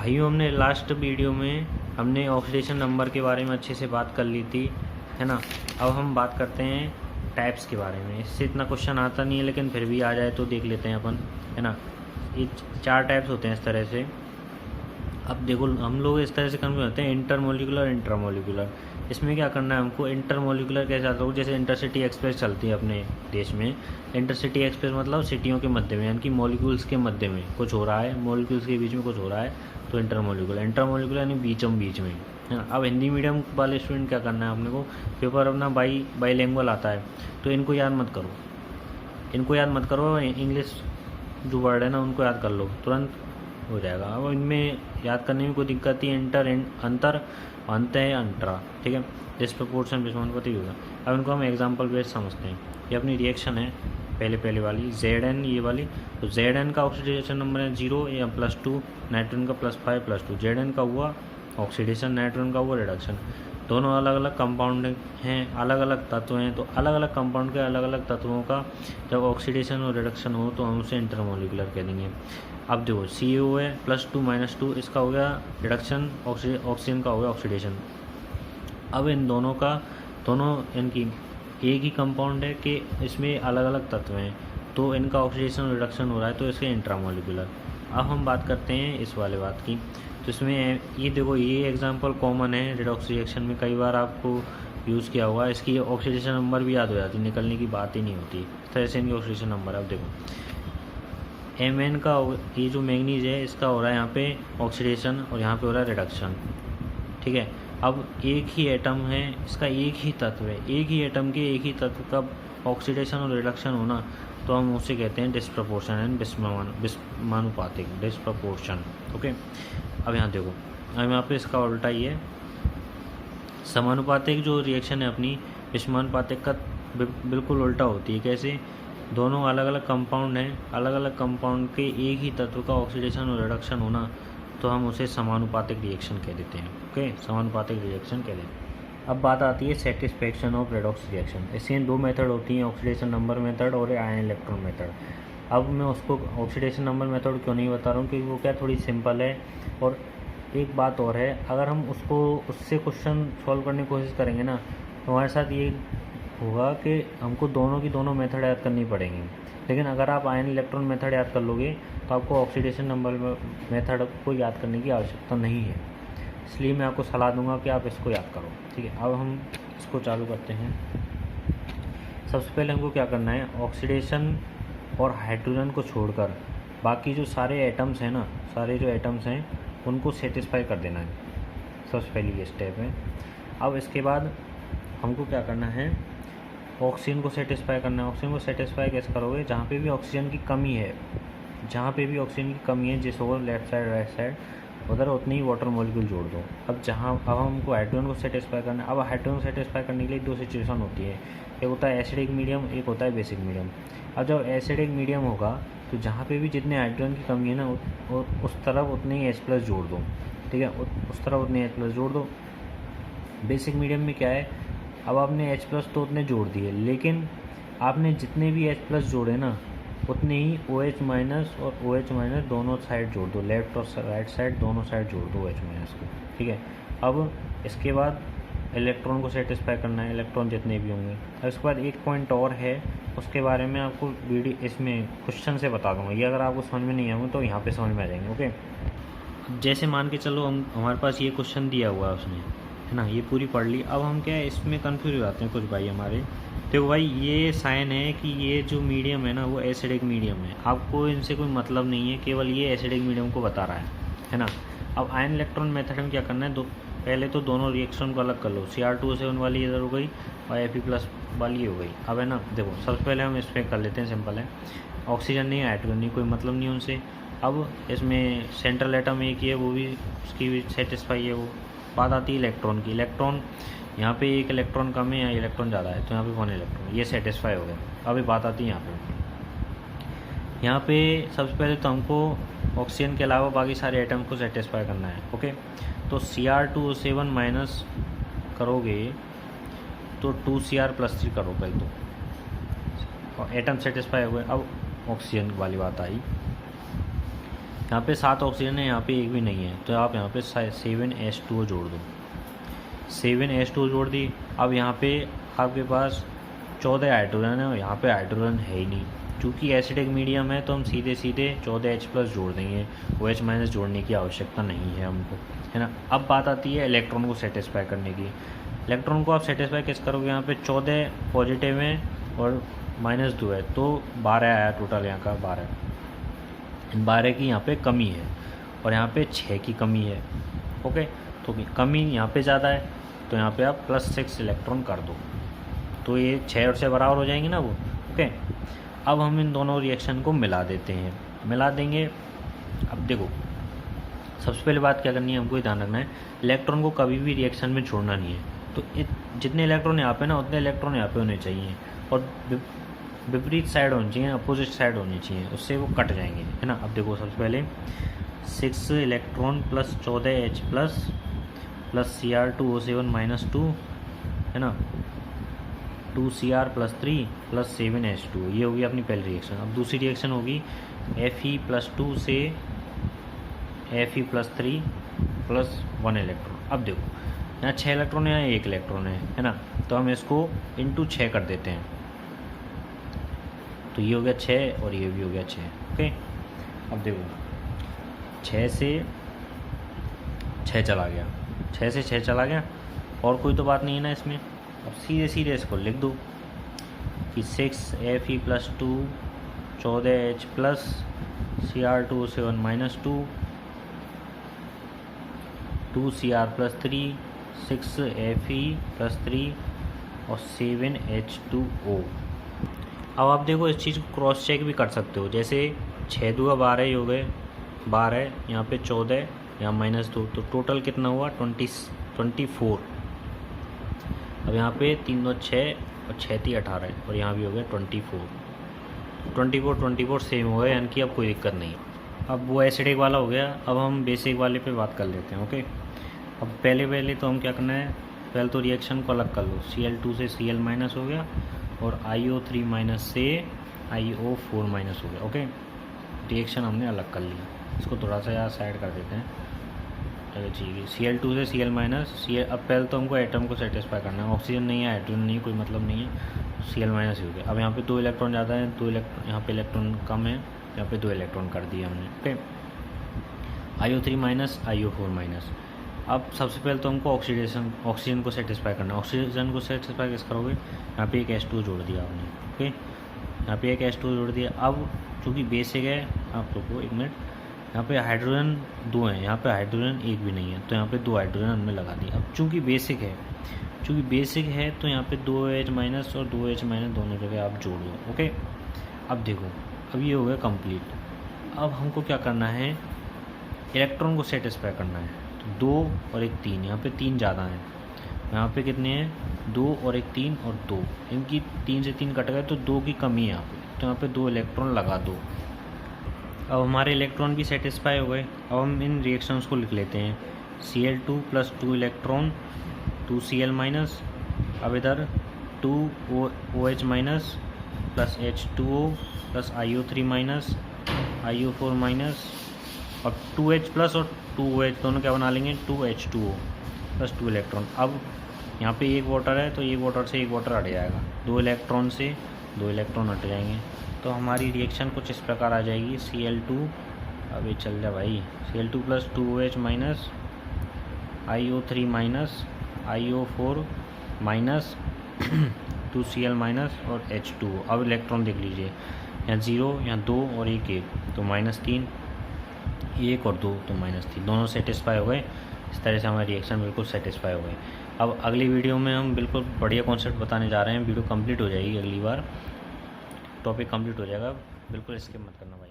भाइयों, हमने last video में हमने ऑक्सीडेशन नंबर के बारे में अच्छे से बात कर ली थी, है ना। अब हम बात करते हैं टाइप्स के बारे में। इससे इतना क्वेश्चन आता नहीं है, लेकिन फिर भी आ जाए तो देख लेते हैं अपन, है ना। ये 4 टाइप्स होते हैं इस तरह से। अब देखो, हम लोग इस तरह से कंफ्यूज होते हैं, इंटरमोलिकुलर, इंट्रामोलिकुलर। इसमें क्या करना है हमको, इंटरमोलिकुलर कैसे आता है, जैसे इंटरसिटी एक्सप्रेस चलती है अपने देश में। इंटरसिटी एक्सप्रेस मतलब सिटियों के मध्य में, यानी कि मॉलिक्यूल्स के मध्य में कुछ हो रहा है, मॉलिक्यूल्स के बीच में कुछ हो रहा है, तो इंटरमोलिकुलर। इंटरमोलिकुलर यानी बीचों बीच में, है ना। अब हिंदी मीडियम वाले स्टूडेंट क्या करना है अपने को, पेपर अपना बाईलैंग्वेज आता है, तो इनको याद मत करो, इनको याद मत करो। इंग्लिश जो वर्ड है ना उनको याद कर लो, तुरंत हो जाएगा। अब इनमें याद करने में कोई दिक्कत नहीं, अंतर, अंत है, अंतरा, ठीक है। डिस्प्रपोर्शन, विषमानुपाती होगा। अब इनको हम एग्जांपल बेस्ड समझते हैं। ये अपनी रिएक्शन है पहले वाली Zn, ये वाली। तो Zn का ऑक्सीडेशन नंबर है 0 या +2, नाइट्रोजन का +5 +2। Zn का हुआ ऑक्सीडेशन, नाइट्रोजन का हुआ रिडक्शन। दोनों अलग अलग कंपाउंड हैं, अलग अलग तत्व हैं, तो अलग अलग कंपाउंड के अलग अलग तत्वों का जब ऑक्सीडेशन और रिडक्शन हो तो हम उसे इंटरमोलिकुलर कह देंगे। अब देखो, CO है +2 -2, इसका हो गया रिडक्शन, ऑक्सीजन का हो गया ऑक्सीडेशन। अब इन दोनों का, दोनों इनकी एक ही कंपाउंड है कि इसमें अलग अलग तत्व हैं, तो इनका ऑक्सीडेशन और रिडक्शन हो रहा है, तो इसके इंट्रामोलिकुलर। अब हम बात करते हैं इस वाले बात की। तो इसमें ये देखो, ये एग्जांपल कॉमन है, रिडॉक्स रिएक्शन में कई बार आपको यूज़ किया हुआ। इसकी ऑक्सीडेशन नंबर भी याद हो जाती है, निकलने की बात ही नहीं होती। इस तरह से इनकी ऑक्सीडेशन नंबर। अब देखो, Mn का, ये जो मैंगनीज है इसका हो रहा है यहाँ पे ऑक्सीडेशन और यहाँ पे हो रहा है रिडक्शन, ठीक है। अब एक ही एटम है, इसका एक ही तत्व है, एक ही एटम के एक ही तत्व का ऑक्सीडेशन और रिडक्शन होना, तो हम उसे कहते हैं डिस्प्रपोर्शन एंड विषमानुपातिक, डिस्प्रपोर्शन, ओके। अब यहाँ देखो, अब यहाँ पे इसका उल्टा ही है। समानुपातिक जो रिएक्शन है अपनी, विषमानुपातिक का बिल्कुल उल्टा होती है। कैसे, दोनों अलग अलग कंपाउंड हैं, अलग अलग कंपाउंड के एक ही तत्व का ऑक्सीडेशन और रिडक्शन होना, तो हम उसे समानुपातिक रिएक्शन कह देते हैं, ओके। समानुपातिक रिएक्शन कह देते हैं। अब बात आती है सेटिस्फैक्शन ऑफ रेडॉक्स रिएक्शन। इससे 2 मेथड होती हैं, ऑक्सीडेशन नंबर मेथड और आयन इलेक्ट्रॉन मेथड। अब मैं उसको ऑक्सीडेशन नंबर मेथड क्यों नहीं बता रहा हूँ, क्योंकि वो क्या थोड़ी सिंपल है। और एक बात और है, अगर हम उससे क्वेश्चन सॉल्व करने की कोशिश करेंगे ना, तो हमारे साथ ये होगा कि हमको दोनों की दोनों मेथड याद करनी पड़ेंगी। लेकिन अगर आप आयन इलेक्ट्रॉन मेथड याद कर लोगे तो आपको ऑक्सीडेशन नंबर मेथड को याद करने की आवश्यकता नहीं है। इसलिए मैं आपको सलाह दूंगा कि आप इसको याद करो, ठीक है। अब हम इसको चालू करते हैं। सबसे पहले हमको क्या करना है, ऑक्सीडेशन और हाइड्रोजन को छोड़कर बाकी जो सारे एटम्स हैं ना, सारे जो एटम्स हैं उनको सेटिस्फाई कर देना है। सबसे पहली ये स्टेप है। अब इसके बाद हमको क्या करना है, ऑक्सीजन को सेटिस्फाई करना है। ऑक्सीजन को सेटिस्फाई कैसे करोगे, जहाँ पे भी ऑक्सीजन की कमी है, जहाँ पे भी ऑक्सीजन की कमी है, जिस ओर लेफ्ट साइड राइट साइड, उधर उतनी ही वाटर मॉलिक्यूल जोड़ दो। अब हमको हाइड्रोजन को सेटिस्फाई करना है। अब हाइड्रोजन को सेटिस्फाई करने के लिए 2 सिचुएशन होती है, एक होता है एसिडिक मीडियम, एक होता है बेसिक मीडियम। अब जब एसिडिक मीडियम होगा तो जहाँ पे भी जितने हाइड्रोजन की कमी है ना, उस तरफ उतने ही H+ जोड़ दो, ठीक है। उस तरफ उतने H+ जोड़ दो। बेसिक मीडियम में क्या है, अब आपने H+ तो उतने जोड़ दिए, लेकिन आपने जितने भी H+ जोड़े ना, उतने ही OH- और OH- दोनों साइड जोड़ दो, लेफ्ट और राइट साइड दोनों साइड जोड़ दो OH- को, ठीक है। अब इसके बाद इलेक्ट्रॉन को सेटिस्फाई करना है, इलेक्ट्रॉन जितने भी होंगे। अब इसके बाद एक पॉइंट और है, उसके बारे में आपको वीडियो इसमें क्वेश्चन से बता दूँगा। ये अगर आपको समझ में नहीं आऊँगा तो यहाँ पे समझ में आ जाएंगे, ओके। जैसे मान के चलो, हमारे पास ये क्वेश्चन दिया हुआ है उसने, है ना, ये पूरी पढ़ ली। अब हम क्या है, इसमें कन्फ्यूज हो जाते हैं कुछ भाई हमारे। तो भाई ये साइन है कि ये जो मीडियम है ना वो एसिडिक मीडियम है, आपको इनसे कोई मतलब नहीं है, केवल ये एसिडिक मीडियम को बता रहा है ना। अब आयन इलेक्ट्रॉन मेथड में क्या करना है, पहले तो दोनों रिएक्शन को अलग कर लो। Cr2O7 वाली इधर हो गई और Fe+ वाली ये हो गई। अब है ना, देखो सबसे पहले हम इस पर कर लेते हैं, सिंपल है। ऑक्सीजन नहीं, हाइड्रोजन नहीं, कोई मतलब नहीं उनसे। अब इसमें सेंट्रल एटम एक ही है, वो भी उसकी भी सेटिस्फाई है। वो बात आती है इलेक्ट्रॉन की। इलेक्ट्रॉन यहाँ पे एक इलेक्ट्रॉन कम है या इलेक्ट्रॉन ज़्यादा है, तो यहाँ पे 1 इलेक्ट्रॉन, ये सेटिस्फाई हो गया। अभी बात आती है यहाँ पे सबसे पहले तो हमको ऑक्सीजन के अलावा बाकी सारे एटम को सेटिस्फाई करना है, ओके। तो Cr2O7 माइनस करोगे तो 2Cr+3 करो पहले तो, और एटम सेटिस्फाई हो गए। अब ऑक्सीजन वाली बात आई। यहाँ पे 7 ऑक्सीजन है, यहाँ पे एक भी नहीं है, तो आप यहाँ पे 7H2O जोड़ दो। 7H2O जोड़ दी। अब यहाँ पे आपके पास 14 हाइड्रोजन है और यहाँ पे हाइड्रोजन है ही नहीं। चूँकि एसिडिक मीडियम है तो हम सीधे 14H+ जोड़ देंगे, OH- जोड़ने की आवश्यकता नहीं है हमको, है ना। अब बात आती है इलेक्ट्रॉन को सेटिस्फाई करने की। इलेक्ट्रॉन को आप सेटिस्फाई कैसे करोगे? यहाँ पे 14 पॉजिटिव है और -2 है, तो 12 आया टोटल, यहाँ का 12 की यहाँ पे कमी है और यहाँ पे 6 की कमी है। ओके, तो कमी यहाँ पे ज़्यादा है, तो यहाँ पे आप +6 इलेक्ट्रॉन कर दो, तो ये 6 और 6 बराबर हो जाएंगे ना वो। ओके, अब हम इन दोनों रिएक्शन को मिला देते हैं, मिला देंगे। अब देखो, सबसे पहले बात क्या करनी है, हमको ध्यान रखना है इलेक्ट्रॉन को कभी भी रिएक्शन में छोड़ना नहीं है। तो जितने इलेक्ट्रॉन यहाँ पे ना, उतने इलेक्ट्रॉन यहाँ पे होने चाहिए और विपरीत साइड होनी चाहिए, अपोजिट साइड होनी चाहिए, उससे वो कट जाएंगे, है ना। अब देखो, सबसे पहले 6 इलेक्ट्रॉन + 14H+ + Cr2O7 - 2, है ना, 2Cr + 3 + 7H2, ये होगी अपनी पहली रिएक्शन। अब दूसरी रिएक्शन होगी Fe+2 से Fe+3 + 1 इलेक्ट्रॉन। अब देखो, यहाँ 6 इलेक्ट्रॉन है, यहाँ 1 इलेक्ट्रॉन है ना, तो हम इसको × 6 कर देते हैं, तो ये हो गया 6 और ये भी हो गया 6। ओके, अब देखो 6 से 6 चला गया, 6 से 6 चला गया, और कोई तो बात नहीं है ना इसमें। अब सीधे इसको लिख दो कि 6Fe+2 14H+ Cr2O7 - 2 2Cr+3 6Fe+3 और 7H2O। अब आप देखो, इस चीज़ को क्रॉस चेक भी कर सकते हो, जैसे 6 × 2 = 12 ही हो गए, 12 यहाँ पे 14, यहाँ -2, तो टोटल कितना हुआ 24। अब यहाँ पे 3 × 2 = 6 और 6 × 3 = 18, और यहाँ भी हो गया 24 सेम हो गए, यानी कि अब कोई दिक्कत नहीं। अब वो एसिडिक वाला हो गया, अब हम बेसिक वाले पे बात कर लेते हैं। ओके, अब पहले तो हम क्या करना है, पहले तो रिएक्शन को अलग कर लो। Cl2 से Cl- हो गया और IO3- से IO4- हो गया। ओके, रिएक्शन हमने अलग कर लिया, इसको थोड़ा सा यहाँ साइड कर देते हैं। चलो ठीक है, Cl2 से Cl-, अब पहले तो हमको एटम को सेटिस्फाई करना है, ऑक्सीजन नहीं है, हाइड्रोजन नहीं है, कोई मतलब नहीं है, Cl- हो गया। अब यहाँ पे 2 इलेक्ट्रॉन ज़्यादा है, 2 इलेक्ट्रॉन, यहाँ पे इलेक्ट्रॉन कम है, यहाँ पे 2 इलेक्ट्रॉन कर दिए हमने। Okay, IO3- IO4-। अब सबसे पहले तो हमको ऑक्सीजन को सेटिस्फाई करना है। ऑक्सीजन को सेटिस्फाई कैसे करोगे? यहाँ पे एक H2 जोड़ दिया आपने। ओके, यहाँ पे एक H2 जोड़ दिया। अब चूँकि बेसिक है, आप रुको 1 मिनट, यहाँ पे हाइड्रोजन 2 हैं, यहाँ पे हाइड्रोजन 1 भी नहीं है, तो यहाँ पे 2 हाइड्रोजन हमने लगा दिया। अब चूँकि बेसिक है तो यहाँ पे 2H- और 2H- दोनों जगह आप जोड़ दो। ओके, अब देखो, अब ये हो गया कंप्लीट। अब हमको क्या करना है, इलेक्ट्रॉन को सेटिस्फाई करना है। तो 2 और 1 3, यहाँ पे 3 ज़्यादा हैं, यहाँ पे कितने हैं 2 और 1 3 और 2, इनकी 3 से 3 कट गए, तो 2 की कमी है यहाँ पे, तो यहाँ पे 2 इलेक्ट्रॉन लगा दो। अब हमारे इलेक्ट्रॉन भी सेटिस्फाई हो गए। अब हम इन रिएक्शंस को लिख लेते हैं। Cl2 + 2 इलेक्ट्रॉन 2 Cl-, अब इधर 2 OH- + H2O + IO3- IO4- और 2H+ और 2OH दोनों क्या बना लेंगे 2H2O + 2 इलेक्ट्रॉन। अब यहाँ पे 1 वाटर है, तो 1 वाटर से 1 वाटर हट जाएगा, 2 इलेक्ट्रॉन से 2 इलेक्ट्रॉन हट जाएंगे, तो हमारी रिएक्शन कुछ इस प्रकार आ जाएगी। Cl2, अभी चल जा भाई, Cl2 + 2OH- IO3- IO4- 2 Cl- और H2O। अब इलेक्ट्रॉन देख लीजिए, यहाँ 0, यहाँ 2 और 1 1, तो -3, 1 और 2 तो -3, दोनों सेटिस्फाई हो गए। इस तरह से हमारे रिएक्शन बिल्कुल सेटिस्फाई हो गए। अब अगली वीडियो में हम बिल्कुल बढ़िया कॉन्सेप्ट बताने जा रहे हैं, वीडियो कंप्लीट हो जाएगी, अगली बार टॉपिक कंप्लीट हो जाएगा, बिल्कुल स्किप मत करना भाई।